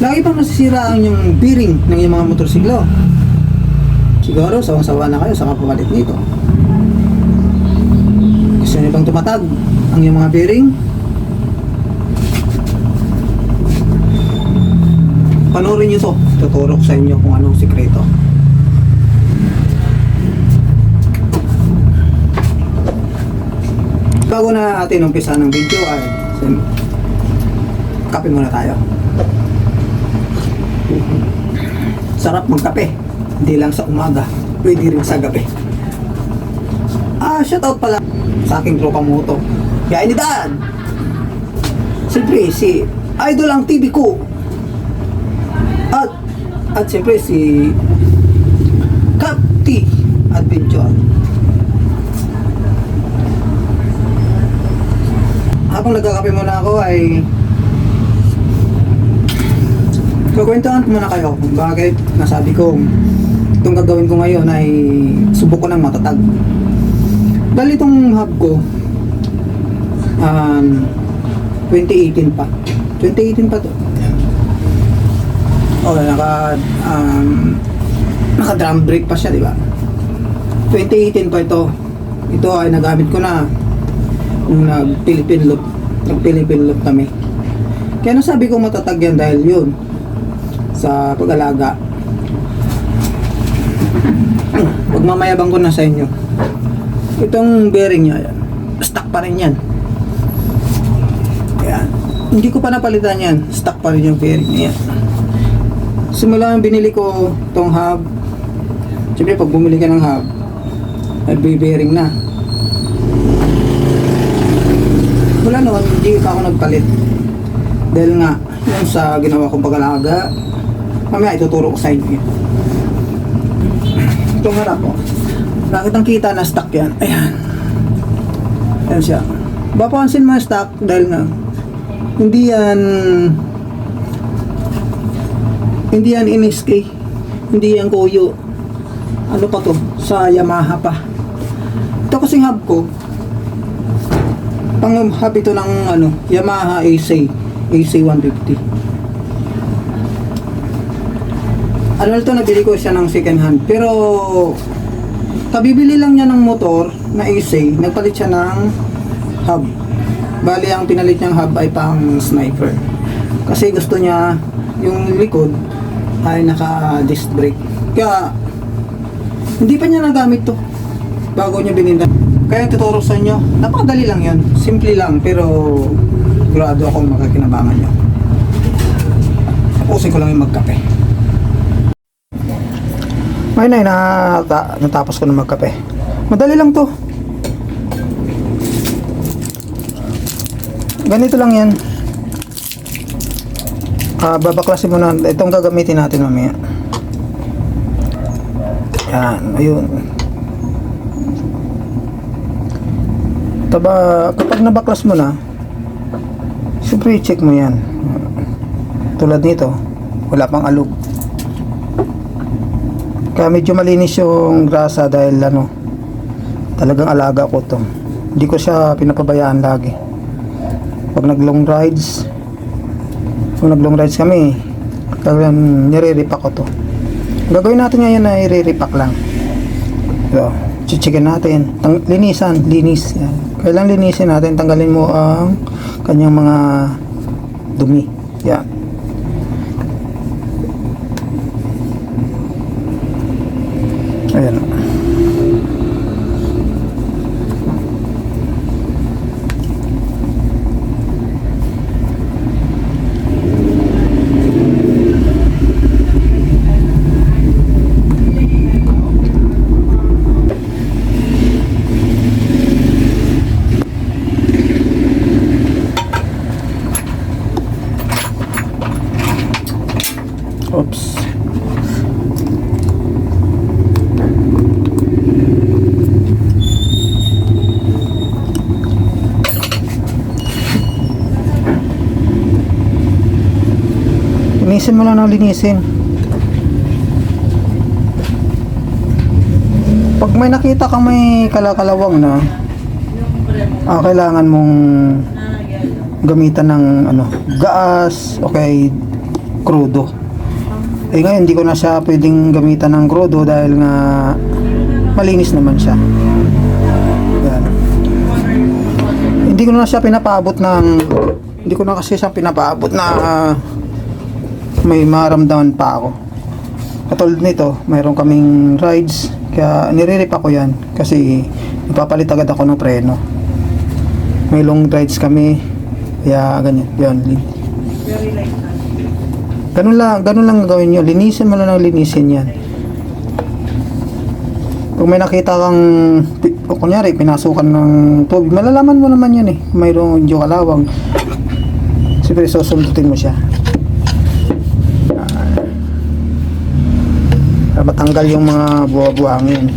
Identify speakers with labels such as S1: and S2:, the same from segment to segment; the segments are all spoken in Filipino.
S1: Lagi pang nasisira ang yung bearing ng iyong mga motorsiklo. Siguro, sawang-sawa na kayo sa kapalit nito. Gusto niyo bang tumatag ang iyong mga bearing? Panoorin niyo to. Tuturo ko sa inyo kung anong sikreto. Bago na natin umpisa ng video ay kape muna tayo. Sarap magkape. Hindi lang sa umaga, pwede rin sa gabi. Shoutout pala sa aking tropa moto. Kaya ni Dad. Siyempre si Idol ang TV ko. At siyempre si Capti Adventure. Habang nagkakape muna ako ay kukwentuhan ko muna kayo kung bakit nasabi ko itong gagawin ko ngayon ay subok ko ng matatag. Dahil itong hub ko 2018 pa 2018 pa to. Naka drum brake pa siya, di ba? 2018 pa ito. Ito ay nagamit ko na nung nag-Philippine loop kami. Kaya nasabi ko matatag yan dahil yun sa pag-alaga. Pagmamayabang ko na sa inyo. Itong bearing niya, yan, stock pa rin yan. Ayan. Hindi ko pa napalitan yan. Stock pa rin yung bearing niya. Simula nang binili ko itong hub. Siyempre pag bumili ka ng hub, ay bearing na. Mula noon, hindi pa ako nagpalit. Dahil nga, yun sa ginawa kong pag-alaga. Mamaya ituturo ko sa inyo. Itong harap ko. Nakitang kita na stock yan. Ayan. Ayan siya. Papansin mo yung stock dahil nga hindi yan NSK. Hindi yan Koyo. Ano pa to? Sa Yamaha pa. Ito kasing hub ko. Pang hub ito ng Yamaha AC150. Ito nabili ko siya ng second hand. Pero kabibili lang niya ng motor na AC, nagpalit siya ng hub. Bali ang pinalit niyang hub ay pang sniper. Kasi gusto niya yung likod ay naka disc brake. Kaya hindi pa niya nagamit to bago niya bininda. Kaya tuturo sa inyo, napakadali lang yun. Simple lang, pero sigurado akong makakinabangan nyo. Tapusin ko lang yung magkape. Ngayon ay natapos ko na magkape. Madali lang to. Ganito lang yan. Babaklasin mo na. Itong gagamitin natin mamaya. Yan, ayun. Kapag nabaklas mo na, siyempre check mo yan. Tulad nito, wala pang alog. Kaya medyo malinis yung grasa dahil talagang alaga ko to. Hindi ko siya pinapabayaan lagi. Pag nag long rides kami, talagang nire-repack ko to. Gagawin natin ngayon na i-repack lang. So, chichikin natin, linis yan. Kailang linisin natin, tanggalin mo ang kanyang mga dumi. Yan. Ayan. Oops. Linisin mo lang ng linisin. Pag may nakita kang may kalakalawang na, kailangan mong gamitan ng gaas, okay, crudo. Eh ngayon, hindi ko na siya pwedeng gamitan ng crudo dahil nga malinis naman siya. Yan. Hindi ko na siya pinapaabot ng, hindi ko na kasi siya pinapaabot na may maramdaman pa ako. Katulad nito, mayroon kaming rides, kaya nire-rip ako yan kasi ipapalit agad ako ng preno. May long rides kami, kaya ganyan, yan. Ganun lang gawin nyo, linisin mo lang ng linisin yan. Kung may nakita kang, kunyari, pinasukan ng tubig, malalaman mo naman yan eh, mayroong medyo kalawang. Siyempre, susundutin mo siya. Para matanggal yung mga buwa-buhangin.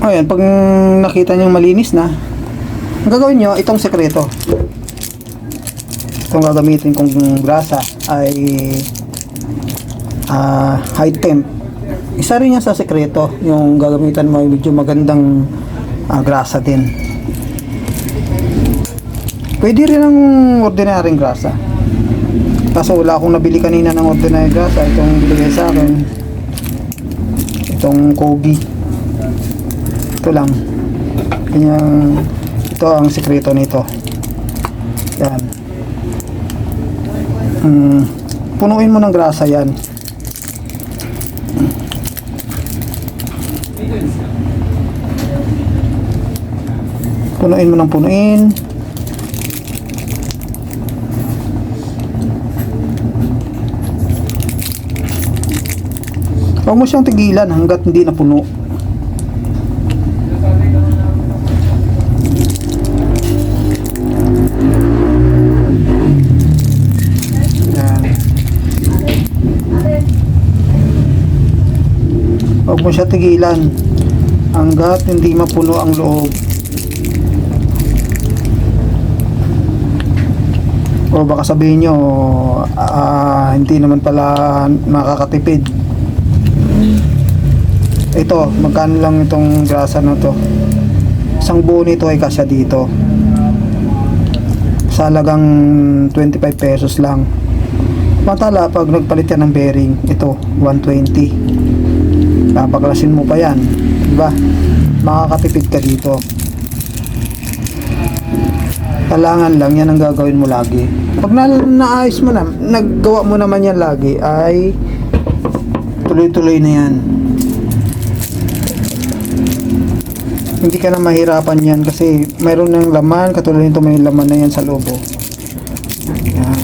S1: Ayan, pag nakita nyo malinis na, ang gagawin nyo, itong sekreto. Itong gagamitin kong grasa ay high temp. Isa rin yan sa sekreto, yung gagamitan mo ay medyo magandang grasa din. Pwede rin ang ordinaryong grasa. Kaso wala akong nabili kanina ng ordinary grasa. Itong binigay sa akin, itong Kobe. Ito lang. Kanyang, ito ang sekreto nito. Yan. Punuin mo ng grasa yan. Punuin mo ng punuin. Huwag mo siyang tigilan hanggat hindi na puno. Huwag mo siya tigilan hanggat hindi mapuno ang loob. O baka sabihin nyo, hindi naman pala makakatipid. Ito, magkano lang itong grasa na to? Isang buo nito ay kasya dito. Sa halagang 25 pesos lang. Matala pag nagpalit yan ng bearing, ito 120. Papaklasin mo pa yan, diba? Makakatipid ka dito. Kailangan lang yan ang gagawin mo lagi. Pag naayos mo na, naggawa mo naman yan lagi, ay tuloy-tuloy na yan. Hindi ka na mahirapan yan kasi mayroon ng laman, katulad nito may laman na yan sa loob. Yan.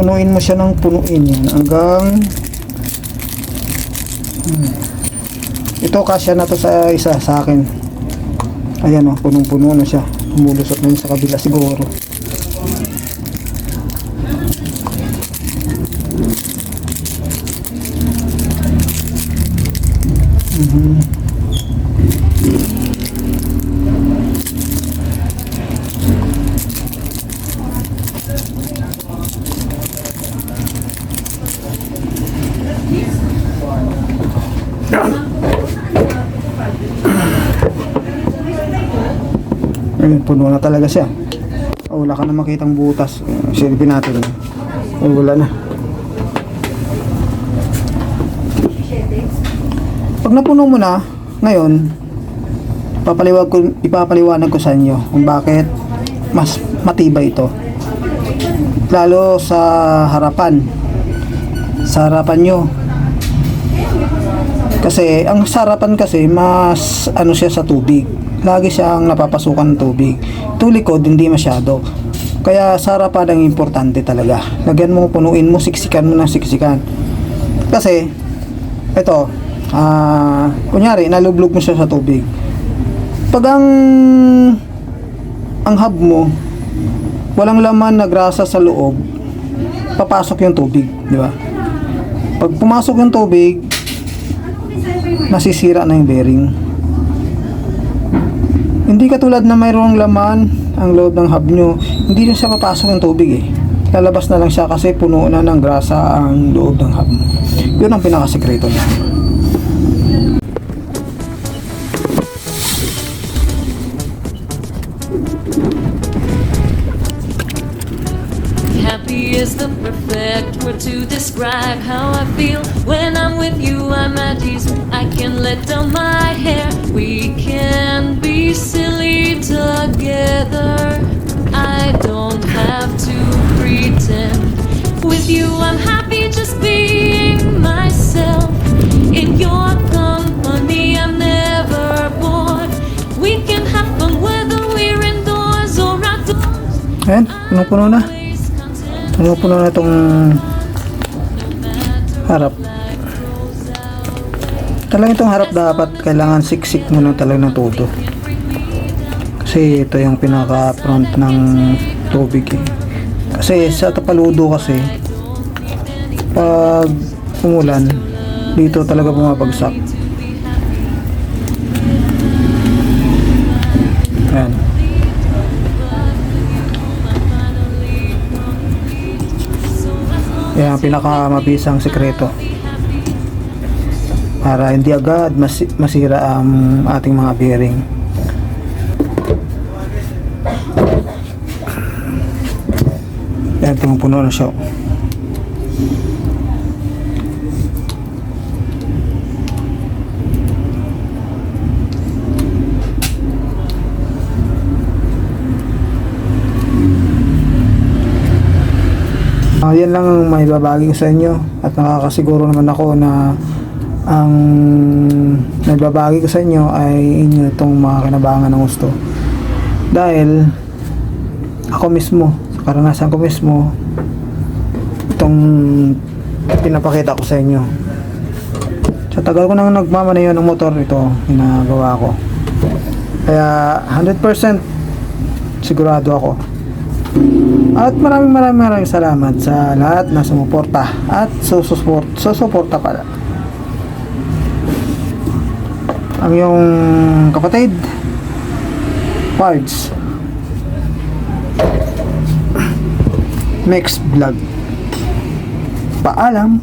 S1: Punuin mo siya ng punuin yan hanggang ito kasya na to sa isa sa akin. Ayan o, punong-puno na siya. Umulusot na yun sa kabila siguro. Ayun, puno na talaga siya. Oh, wala ka na makitang butas. Silipin natin. Oh, wala na. Pag napuno mo na, ngayon, ipapaliwanag ko sa inyo kung bakit mas matibay ito. Lalo sa harapan. Sa harapan nyo. Kasi, ang sa harapan kasi, mas ano siya sa tubig. Lagi siyang napapasukan ng tubig. Ito likod, hindi masyado. Kaya sa harapan ang importante talaga. Lagyan mo, punuin mo, siksikan mo ng siksikan. Kasi, ito, kunyari, nalublog mo siya sa tubig. Pag ang hub mo, walang laman na grasa sa loob, papasok yung tubig, di ba? Pag pumasok yung tubig, nasisira na yung bearing. Hindi katulad na mayroong laman ang loob ng hub nyo, hindi na siya papasok yung tubig eh. Lalabas na lang siya kasi puno na ng grasa ang loob ng hub mo. Yun ang pinakasekreto niya.
S2: Happy is the perfect word to describe how I feel when I'm with you. I'm at ease. I can let down my hair. We can be silly together. I don't have to pretend. With you, I'm happy just being myself. In your company, I'm never bored. We can have fun whether we're indoors or outdoors.
S1: Ayan, punong-puno na. Punong-puno na itong harap. Talagang itong harap dapat kailangan siksik mo na talaga ng todo. Kasi ito yung pinaka front ng tubig eh. Kasi sa Tapaludo kasi pag umulan dito talaga bumabagsak. Ayan. Yan ang pinakamabisang sekreto para hindi agad masira ang ating mga bearing. Yan, puno na siya. Yan lang ang may babagi ko sa inyo at nakakasiguro naman ako na ang nagbabagi ko sa inyo ay inyo itong mga kinabangan ng gusto. Dahil ako mismo, sa karanasan ko mismo, itong pinapakita ko sa inyo. Sa tagal ko nang nagmamaneho ng motor, ito ginagawa ko. Kaya 100% sigurado ako. At maraming salamat sa lahat na sumuporta at susuporta pala. Ang iyong kapatid, Pards Next Vlog. Paalam.